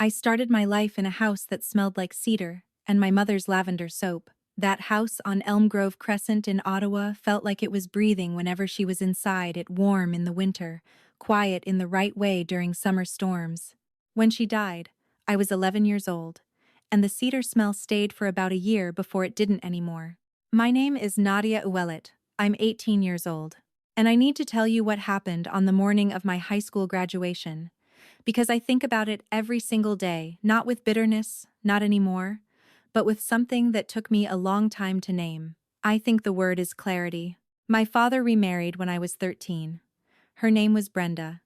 I started my life in a house that smelled like cedar and my mother's lavender soap. That house on Elm Grove Crescent in Ottawa felt like it was breathing whenever she was inside it, warm in the winter, quiet in the right way during summer storms. When she died, I was 11 years old, and the cedar smell stayed for about a year before it didn't anymore. My name is Nadia Uwelit. I'm 18 years old. And I need to tell you what happened on the morning of my high school graduation. Because I think about it every single day, not with bitterness, not anymore, but with something that took me a long time to name. I think the word is clarity. My father remarried when I was 13. Her name was Brenda,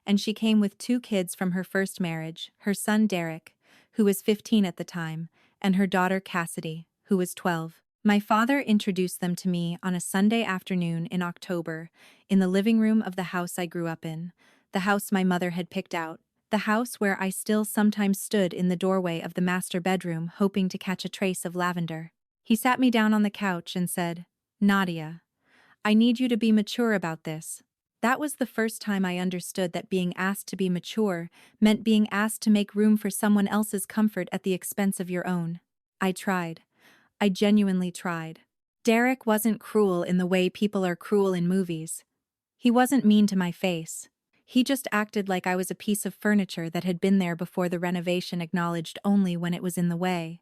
and she came with 2 kids from her first marriage, her son Derek, who was 15 at the time, and her daughter Cassidy, who was 12. My father introduced them to me on a Sunday afternoon in October, in the living room of the house I grew up in, the house my mother had picked out, the house where I still sometimes stood in the doorway of the master bedroom hoping to catch a trace of lavender. He sat me down on the couch and said, "Nadia, I need you to be mature about this." That was the first time I understood that being asked to be mature meant being asked to make room for someone else's comfort at the expense of your own. I tried. I genuinely tried. Derek wasn't cruel in the way people are cruel in movies. He wasn't mean to my face. He just acted like I was a piece of furniture that had been there before the renovation, acknowledged only when it was in the way.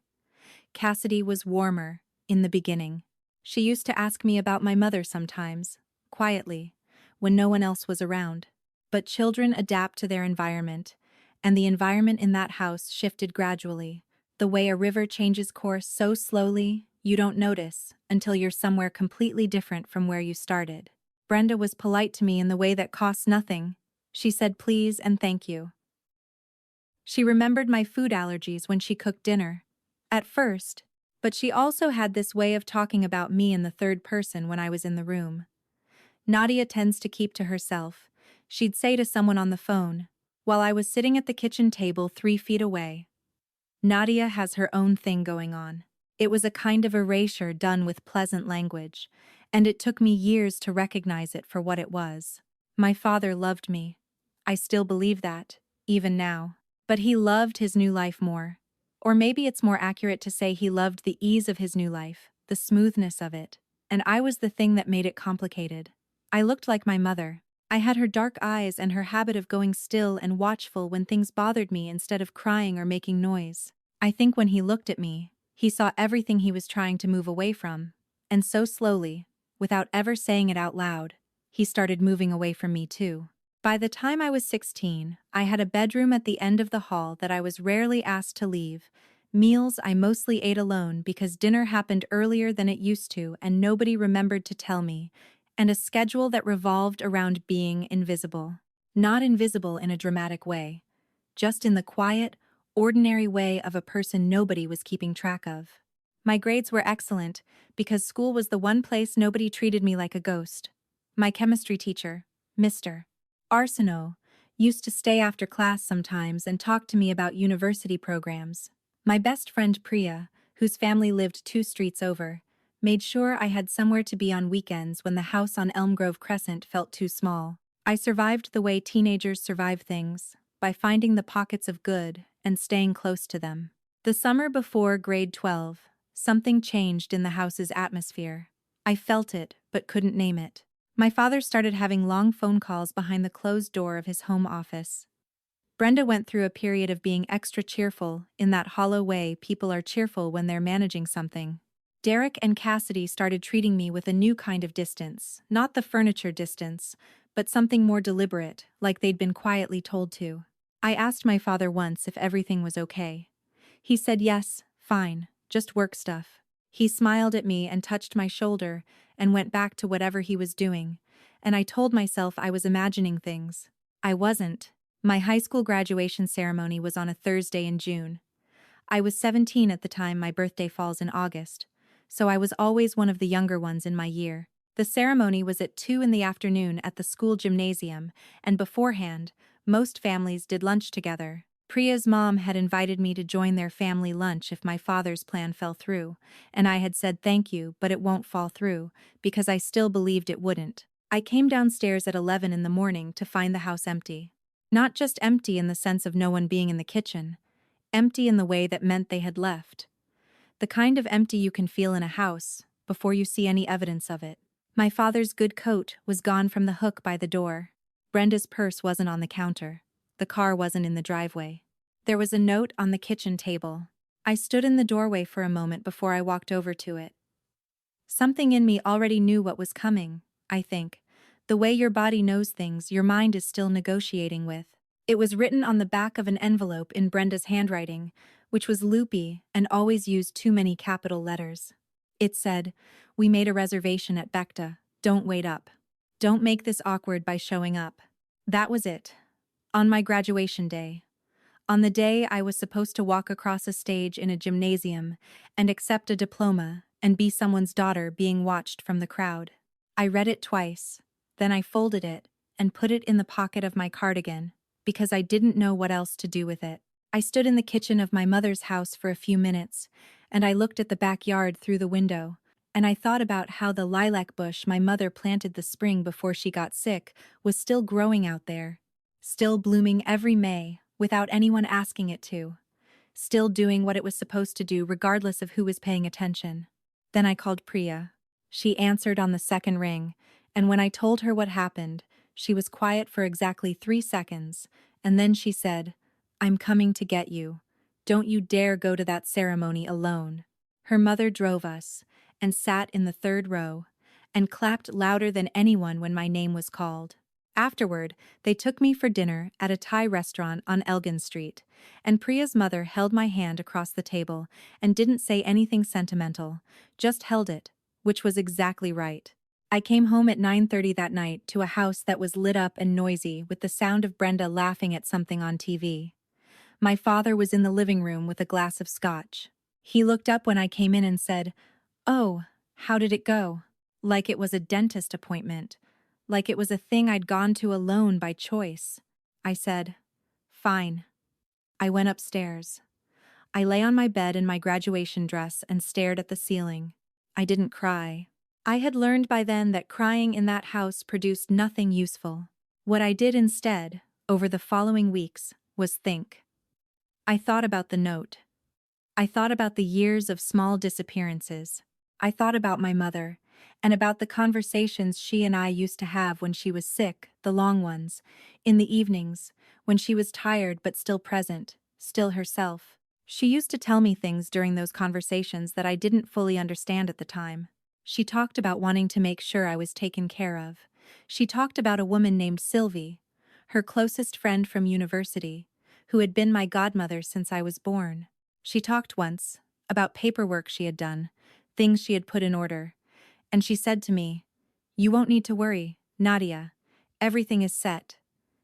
Cassidy was warmer, in the beginning. She used to ask me about my mother sometimes, quietly, when no one else was around. But children adapt to their environment, and the environment in that house shifted gradually. The way a river changes course so slowly, you don't notice until you're somewhere completely different from where you started. Brenda was polite to me in the way that costs nothing. She said please and thank you. She remembered my food allergies when she cooked dinner. At first, but she also had this way of talking about me in the third person when I was in the room. Nadia tends to keep to herself, she'd say to someone on the phone, while I was sitting at the kitchen table 3 feet away. Nadia has her own thing going on. It was a kind of erasure done with pleasant language, and it took me years to recognize it for what it was. My father loved me. I still believe that, even now. But he loved his new life more. Or maybe it's more accurate to say he loved the ease of his new life, the smoothness of it. And I was the thing that made it complicated. I looked like my mother. I had her dark eyes and her habit of going still and watchful when things bothered me instead of crying or making noise. I think when he looked at me, he saw everything he was trying to move away from. And so slowly, without ever saying it out loud, he started moving away from me too. By the time I was 16, I had a bedroom at the end of the hall that I was rarely asked to leave. Meals I mostly ate alone because dinner happened earlier than it used to and nobody remembered to tell me, and a schedule that revolved around being invisible. Not invisible in a dramatic way, just in the quiet, ordinary way of a person nobody was keeping track of. My grades were excellent because school was the one place nobody treated me like a ghost. My chemistry teacher, Mr. Arsenault, used to stay after class sometimes and talk to me about university programs. My best friend Priya, whose family lived 2 streets over, made sure I had somewhere to be on weekends when the house on Elm Grove Crescent felt too small. I survived the way teenagers survive things, by finding the pockets of good and staying close to them. The summer before grade 12, something changed in the house's atmosphere. I felt it, but couldn't name it. My father started having long phone calls behind the closed door of his home office. Brenda went through a period of being extra cheerful, in that hollow way people are cheerful when they're managing something. Derek and Cassidy started treating me with a new kind of distance, not the furniture distance, but something more deliberate, like they'd been quietly told to. I asked my father once if everything was okay. He said yes, fine, just work stuff. He smiled at me and touched my shoulder and went back to whatever he was doing, and I told myself I was imagining things. I wasn't. My high school graduation ceremony was on a Thursday in June. I was 17 at the time, my birthday falls in August, so I was always one of the younger ones in my year. The ceremony was at 2 in the afternoon at the school gymnasium, and beforehand, most families did lunch together. Priya's mom had invited me to join their family lunch if my father's plan fell through, and I had said thank you, but it won't fall through, because I still believed it wouldn't. I came downstairs at 11 in the morning to find the house empty. Not just empty in the sense of no one being in the kitchen. empty in the way that meant they had left. The kind of empty you can feel in a house, before you see any evidence of it. My father's good coat was gone from the hook by the door. Brenda's purse wasn't on the counter. The car wasn't in the driveway. There was a note on the kitchen table. I stood in the doorway for a moment before I walked over to it. Something in me already knew what was coming, I think. The way your body knows things your mind is still negotiating with. It was written on the back of an envelope in Brenda's handwriting, which was loopy and always used too many capital letters. It said, "We made a reservation at Becta. Don't wait up. Don't make this awkward by showing up." That was it. On my graduation day. On the day I was supposed to walk across a stage in a gymnasium and accept a diploma and be someone's daughter being watched from the crowd. I read it twice, then I folded it and put it in the pocket of my cardigan because I didn't know what else to do with it. I stood in the kitchen of my mother's house for a few minutes, and I looked at the backyard through the window, and I thought about how the lilac bush my mother planted the spring before she got sick was still growing out there, still blooming every May without anyone asking it to, still doing what it was supposed to do regardless of who was paying attention. Then I called Priya. She answered on the second ring, and when I told her what happened, she was quiet for exactly 3 seconds, and then she said, "I'm coming to get you. Don't you dare go to that ceremony alone." Her mother drove us, and sat in the third row, and clapped louder than anyone when my name was called. Afterward, they took me for dinner at a Thai restaurant on Elgin Street, and Priya's mother held my hand across the table and didn't say anything sentimental, just held it, which was exactly right. I came home at 9:30 that night to a house that was lit up and noisy with the sound of Brenda laughing at something on TV. My father was in the living room with a glass of scotch. He looked up when I came in and said, "Oh, how did it go?" Like it was a dentist appointment. Like it was a thing I'd gone to alone by choice. I said, "Fine." I went upstairs. I lay on my bed in my graduation dress and stared at the ceiling. I didn't cry. I had learned by then that crying in that house produced nothing useful. What I did instead, over the following weeks, was think. I thought about the note. I thought about the years of small disappearances. I thought about my mother, and about the conversations she and I used to have when she was sick, the long ones, in the evenings, when she was tired but still present, still herself. She used to tell me things during those conversations that I didn't fully understand at the time. She talked about wanting to make sure I was taken care of. She talked about a woman named Sylvie, her closest friend from university, who had been my godmother since I was born. She talked once about paperwork she had done, things she had put in order, and she said to me, "You won't need to worry, Nadia. Everything is set.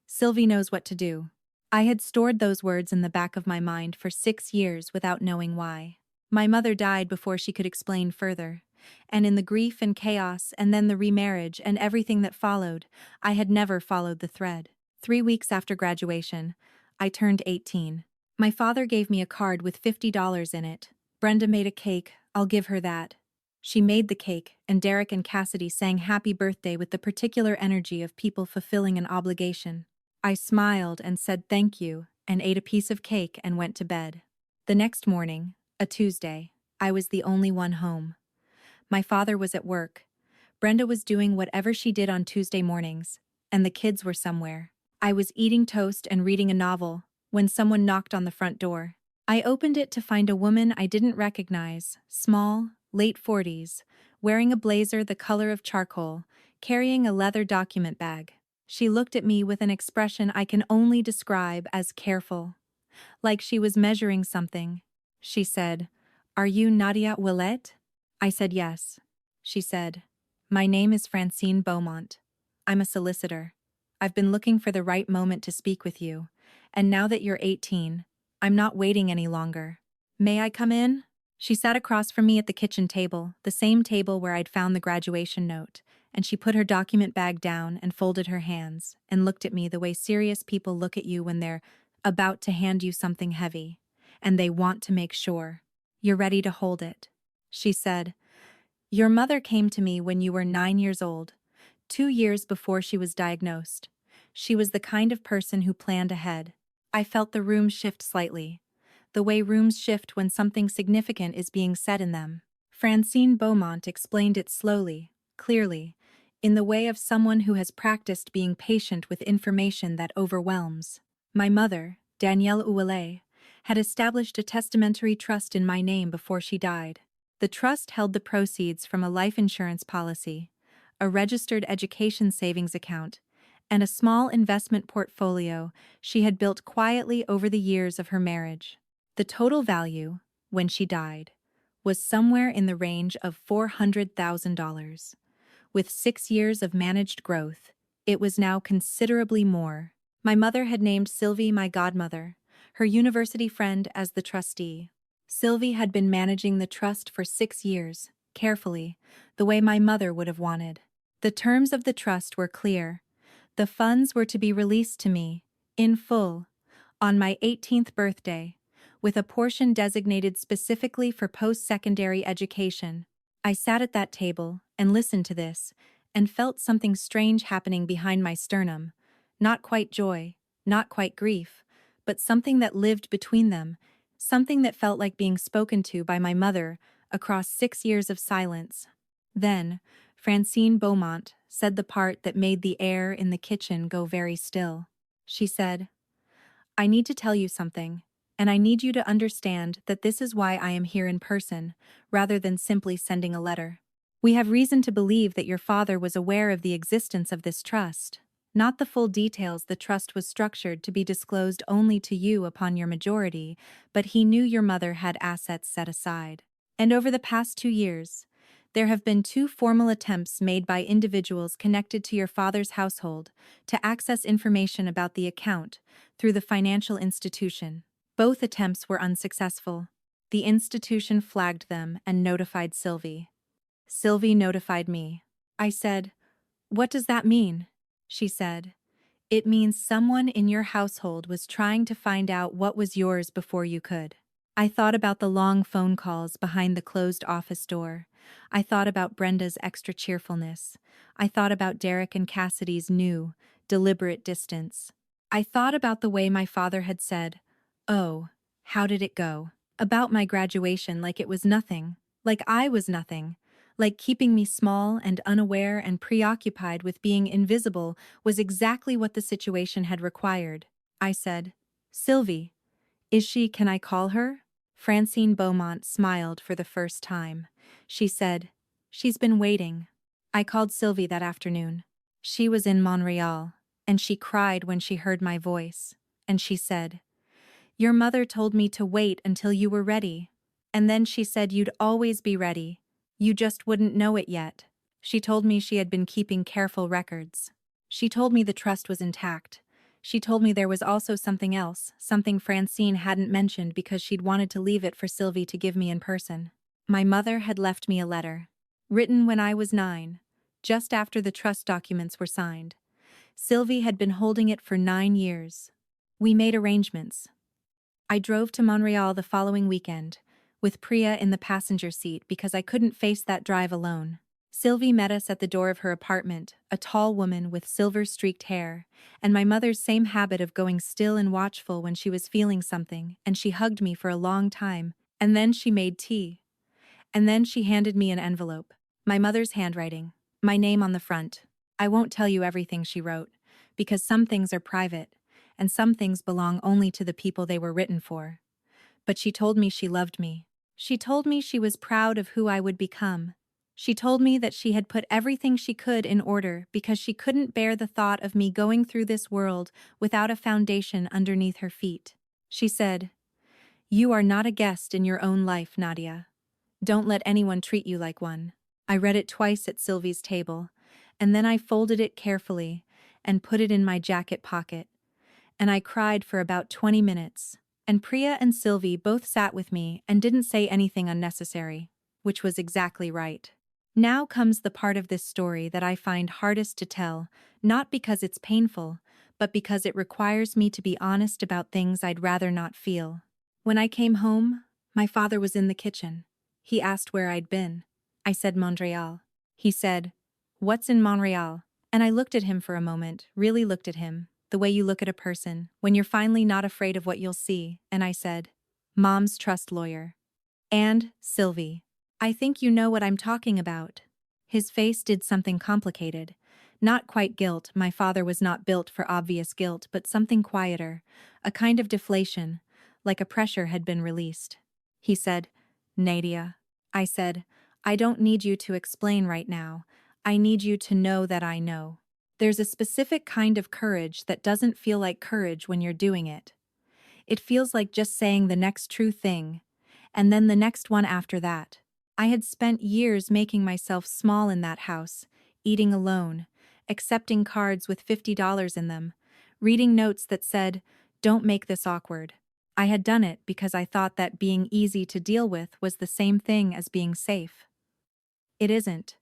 Sylvie knows what to do." I had stored those words in the back of my mind for 6 years without knowing why. My mother died before she could explain further, and in the grief and chaos and then the remarriage and everything that followed, I had never followed the thread. 3 weeks after graduation, I turned 18. My father gave me a card with $50 in it. "Brenda made a cake, I'll give her that." She made the cake, and Derek and Cassidy sang happy birthday with the particular energy of people fulfilling an obligation. I smiled and said thank you, and ate a piece of cake and went to bed. The next morning, a Tuesday, I was the only one home. My father was at work. Brenda was doing whatever she did on Tuesday mornings, and the kids were somewhere. I was eating toast and reading a novel when someone knocked on the front door. I opened it to find a woman I didn't recognize, small, late 40s, wearing a blazer the color of charcoal, carrying a leather document bag. She looked at me with an expression I can only describe as careful, like she was measuring something. She said, "Are you Nadia Willette?" I said yes. She said, "My name is Francine Beaumont. I'm a solicitor. I've been looking for the right moment to speak with you, and now that you're 18, I'm not waiting any longer. May I come in?" She sat across from me at the kitchen table, the same table where I'd found the graduation note, and she put her document bag down and folded her hands and looked at me the way serious people look at you when they're about to hand you something heavy, and they want to make sure you're ready to hold it. She said, "Your mother came to me when you were 9 years old, 2 years before she was diagnosed. She was the kind of person who planned ahead." I felt the room shift slightly. the way rooms shift when something significant is being said in them. Francine Beaumont explained it slowly, clearly, in the way of someone who has practiced being patient with information that overwhelms. My mother, Danielle Ouellet, had established a testamentary trust in my name before she died. The trust held the proceeds from a life insurance policy, a registered education savings account, and a small investment portfolio she had built quietly over the years of her marriage. The total value, when she died, was somewhere in the range of $400,000. With 6 years of managed growth, it was now considerably more. My mother had named Sylvie my godmother, her university friend, as the trustee. Sylvie had been managing the trust for 6 years, carefully, the way my mother would have wanted. The terms of the trust were clear. The funds were to be released to me, in full, on my 18th birthday, with a portion designated specifically for post-secondary education. I sat at that table and listened to this, and felt something strange happening behind my sternum. Not quite joy, not quite grief, but something that lived between them, something that felt like being spoken to by my mother across 6 years of silence. Then, Francine Beaumont said the part that made the air in the kitchen go very still. She said, "I need to tell you something, and I need you to understand that this is why I am here in person, rather than simply sending a letter. We have reason to believe that your father was aware of the existence of this trust. Not the full details. The trust was structured to be disclosed only to you upon your majority, but he knew your mother had assets set aside. And over the past 2 years, there have been 2 formal attempts made by individuals connected to your father's household to access information about the account through the financial institution. Both attempts were unsuccessful. The institution flagged them and notified Sylvie. Sylvie notified me. I said, 'What does that mean?' She said, 'It means someone in your household was trying to find out what was yours before you could.' I thought about the long phone calls behind the closed office door. I thought about Brenda's extra cheerfulness. I thought about Derek and Cassidy's new, deliberate distance. I thought about the way my father had said, 'Oh, how did it go?' About my graduation, like it was nothing, like I was nothing, like keeping me small and unaware and preoccupied with being invisible was exactly what the situation had required. I said, 'Sylvie, is she, can I call her?' Francine Beaumont smiled for the first time. She said, 'She's been waiting.' I called Sylvie that afternoon. She was in Montreal, and she cried when she heard my voice, and she said, 'Your mother told me to wait until you were ready. And then she said you'd always be ready. You just wouldn't know it yet.' She told me she had been keeping careful records. She told me the trust was intact. She told me there was also something else, something Francine hadn't mentioned because she'd wanted to leave it for Sylvie to give me in person. My mother had left me a letter, written when I was 9, just after the trust documents were signed. Sylvie had been holding it for 9 years. We made arrangements. I drove to Montreal the following weekend, with Priya in the passenger seat because I couldn't face that drive alone. Sylvie met us at the door of her apartment, a tall woman with silver-streaked hair, and my mother's same habit of going still and watchful when she was feeling something, and she hugged me for a long time, and then she made tea. And then she handed me an envelope. My mother's handwriting, my name on the front. I won't tell you everything she wrote, because some things are private, and some things belong only to the people they were written for. But she told me she loved me. She told me she was proud of who I would become. She told me that she had put everything she could in order because she couldn't bear the thought of me going through this world without a foundation underneath her feet. She said, "You are not a guest in your own life, Nadia. Don't let anyone treat you like one." I read it twice at Sylvie's table, and then I folded it carefully and put it in my jacket pocket. And I cried for about 20 minutes. And Priya and Sylvie both sat with me and didn't say anything unnecessary, which was exactly right. Now comes the part of this story that I find hardest to tell, not because it's painful, but because it requires me to be honest about things I'd rather not feel. When I came home, my father was in the kitchen. He asked where I'd been. I said Montreal. He said, "What's in Montreal?" And I looked at him for a moment, really looked at him, the way you look at a person, when you're finally not afraid of what you'll see, and I said, Mom's trust lawyer. And Sylvie. I think you know what I'm talking about. His face did something complicated. Not quite guilt, my father was not built for obvious guilt, but something quieter, a kind of deflation, like a pressure had been released. He said, Nadia. I said, I don't need you to explain right now. I need you to know that I know. There's a specific kind of courage that doesn't feel like courage when you're doing it. It feels like just saying the next true thing, and then the next one after that. I had spent years making myself small in that house, eating alone, accepting cards with $50 in them, reading notes that said, "Don't make this awkward." I had done it because I thought that being easy to deal with was the same thing as being safe. It isn't.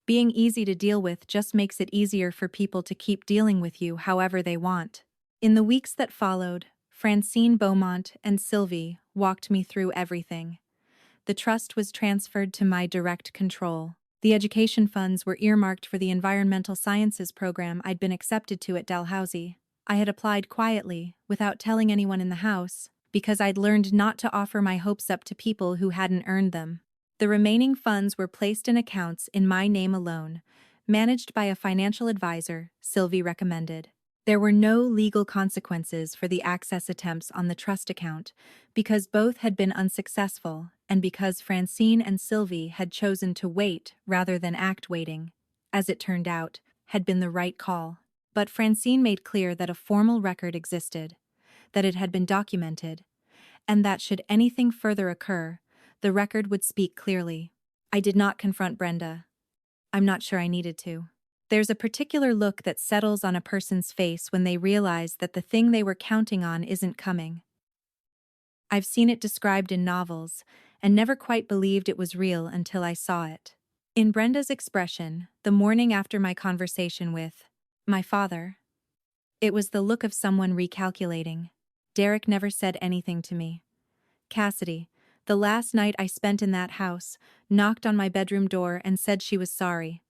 Being easy to deal with just makes it easier for people to keep dealing with you however they want. In the weeks that followed, Francine Beaumont and Sylvie walked me through everything. The trust was transferred to my direct control. The education funds were earmarked for the environmental sciences program I'd been accepted to at Dalhousie. I had applied quietly, without telling anyone in the house, because I'd learned not to offer my hopes up to people who hadn't earned them. The remaining funds were placed in accounts in my name alone, managed by a financial advisor, Sylvie recommended. There were no legal consequences for the access attempts on the trust account, because both had been unsuccessful and because Francine and Sylvie had chosen to wait rather than act waiting, as it turned out, had been the right call. But Francine made clear that a formal record existed, that it had been documented, and that should anything further occur, the record would speak clearly. I did not confront Brenda. I'm not sure I needed to. There's a particular look that settles on a person's face when they realize that the thing they were counting on isn't coming. I've seen it described in novels, and never quite believed it was real until I saw it. In Brenda's expression, the morning after my conversation with my father, it was the look of someone recalculating. Derek never said anything to me. Cassidy, the last night I spent in that house, knocked on my bedroom door and said she was sorry.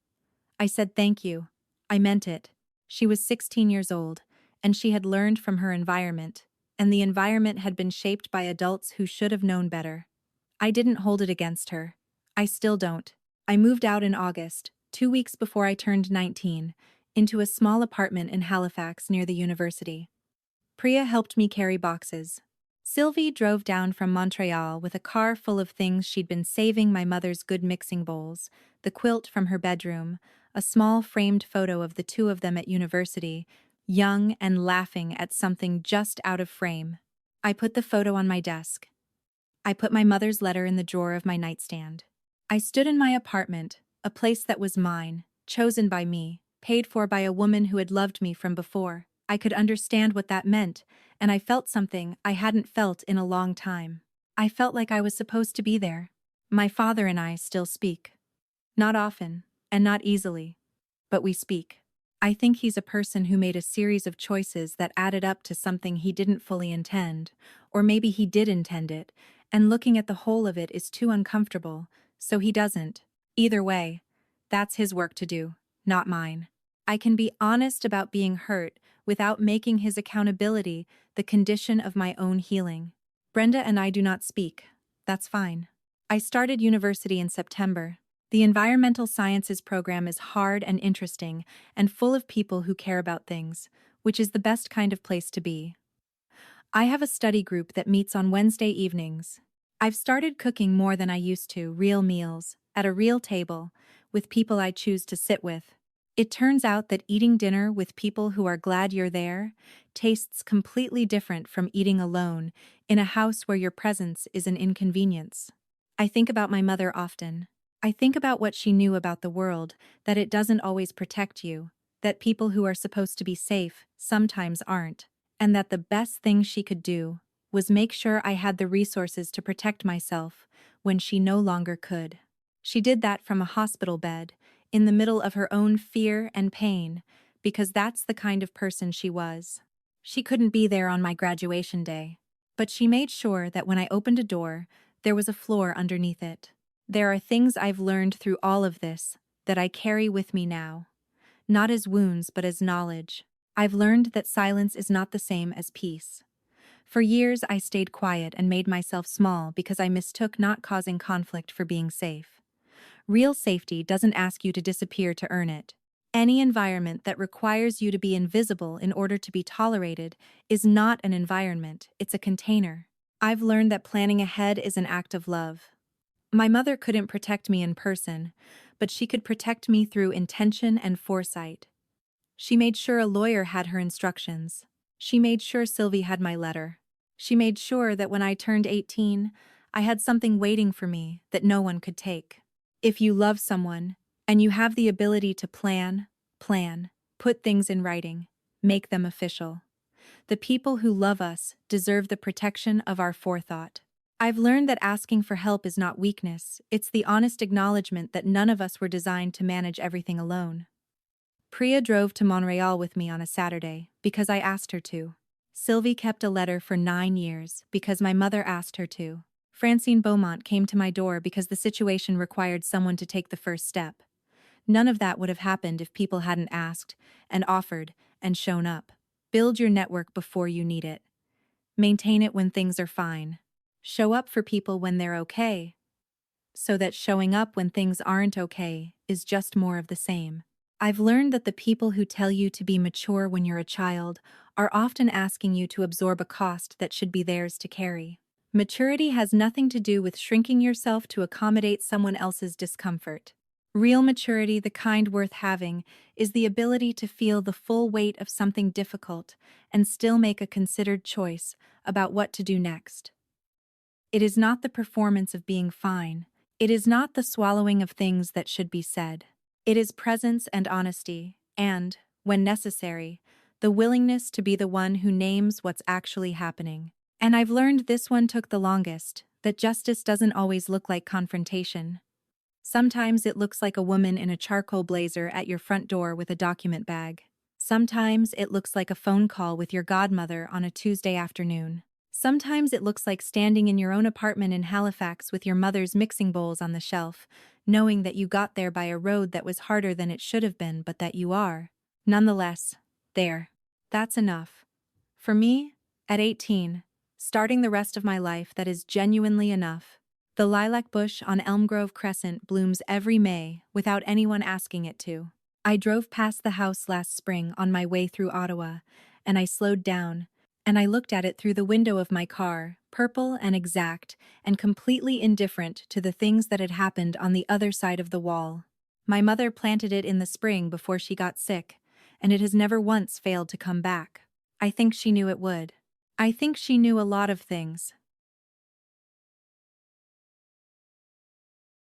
I said thank you. I meant it. She was 16 years old, and she had learned from her environment, and the environment had been shaped by adults who should have known better. I didn't hold it against her. I still don't. I moved out in August, 2 weeks before I turned 19, into a small apartment in Halifax near the university. Priya helped me carry boxes. Sylvie drove down from Montreal with a car full of things she'd been saving, my mother's good mixing bowls, the quilt from her bedroom, a small framed photo of the two of them at university, young and laughing at something just out of frame. I put the photo on my desk. I put my mother's letter in the drawer of my nightstand. I stood in my apartment, a place that was mine, chosen by me, paid for by a woman who had loved me from before. I could understand what that meant, and I felt something I hadn't felt in a long time. I felt like I was supposed to be there. My father and I still speak. Not often, and not easily, but we speak. I think he's a person who made a series of choices that added up to something he didn't fully intend, or maybe he did intend it, and looking at the whole of it is too uncomfortable, so he doesn't. Either way, that's his work to do, not mine. I can be honest about being hurt without making his accountability the condition of my own healing. Brenda and I do not speak. That's fine. I started university in September. The environmental sciences program is hard and interesting and full of people who care about things, which is the best kind of place to be. I have a study group that meets on Wednesday evenings. I've started cooking more than I used to, real meals, at a real table, with people I choose to sit with. It turns out that eating dinner with people who are glad you're there tastes completely different from eating alone in a house where your presence is an inconvenience. I think about my mother often. I think about what she knew about the world, that it doesn't always protect you, that people who are supposed to be safe sometimes aren't, and that the best thing she could do was make sure I had the resources to protect myself when she no longer could. She did that from a hospital bed, in the middle of her own fear and pain, because that's the kind of person she was. She couldn't be there on my graduation day, but she made sure that when I opened a door, there was a floor underneath it. There are things I've learned through all of this that I carry with me now, not as wounds but as knowledge. I've learned that silence is not the same as peace. For years, I stayed quiet and made myself small because I mistook not causing conflict for being safe. Real safety doesn't ask you to disappear to earn it. Any environment that requires you to be invisible in order to be tolerated is not an environment, it's a container. I've learned that planning ahead is an act of love. My mother couldn't protect me in person, but she could protect me through intention and foresight. She made sure a lawyer had her instructions. She made sure Sylvie had my letter. She made sure that when I turned 18, I had something waiting for me that no one could take. If you love someone, and you have the ability to plan, put things in writing, make them official. The people who love us deserve the protection of our forethought. I've learned that asking for help is not weakness, it's the honest acknowledgement that none of us were designed to manage everything alone. Priya drove to Montreal with me on a Saturday because I asked her to. Sylvie kept a letter for 9 years because my mother asked her to. Francine Beaumont came to my door because the situation required someone to take the first step. None of that would have happened if people hadn't asked, and offered, and shown up. Build your network before you need it. Maintain it when things are fine. Show up for people when they're okay, so that showing up when things aren't okay is just more of the same. I've learned that the people who tell you to be mature when you're a child are often asking you to absorb a cost that should be theirs to carry. Maturity has nothing to do with shrinking yourself to accommodate someone else's discomfort. Real maturity, the kind worth having, is the ability to feel the full weight of something difficult and still make a considered choice about what to do next. It is not the performance of being fine. It is not the swallowing of things that should be said. It is presence and honesty, and, when necessary, the willingness to be the one who names what's actually happening. And I've learned this one took the longest, that justice doesn't always look like confrontation. Sometimes it looks like a woman in a charcoal blazer at your front door with a document bag. Sometimes it looks like a phone call with your godmother on a Tuesday afternoon. Sometimes it looks like standing in your own apartment in Halifax with your mother's mixing bowls on the shelf, knowing that you got there by a road that was harder than it should have been, but that you are. Nonetheless, there. That's enough. For me, at 18, starting the rest of my life that is genuinely enough. The lilac bush on Elm Grove Crescent blooms every May without anyone asking it to. I drove past the house last spring on my way through Ottawa, and I slowed down, and I looked at it through the window of my car, purple and exact, and completely indifferent to the things that had happened on the other side of the wall. My mother planted it in the spring before she got sick, and it has never once failed to come back. I think she knew it would. I think she knew a lot of things,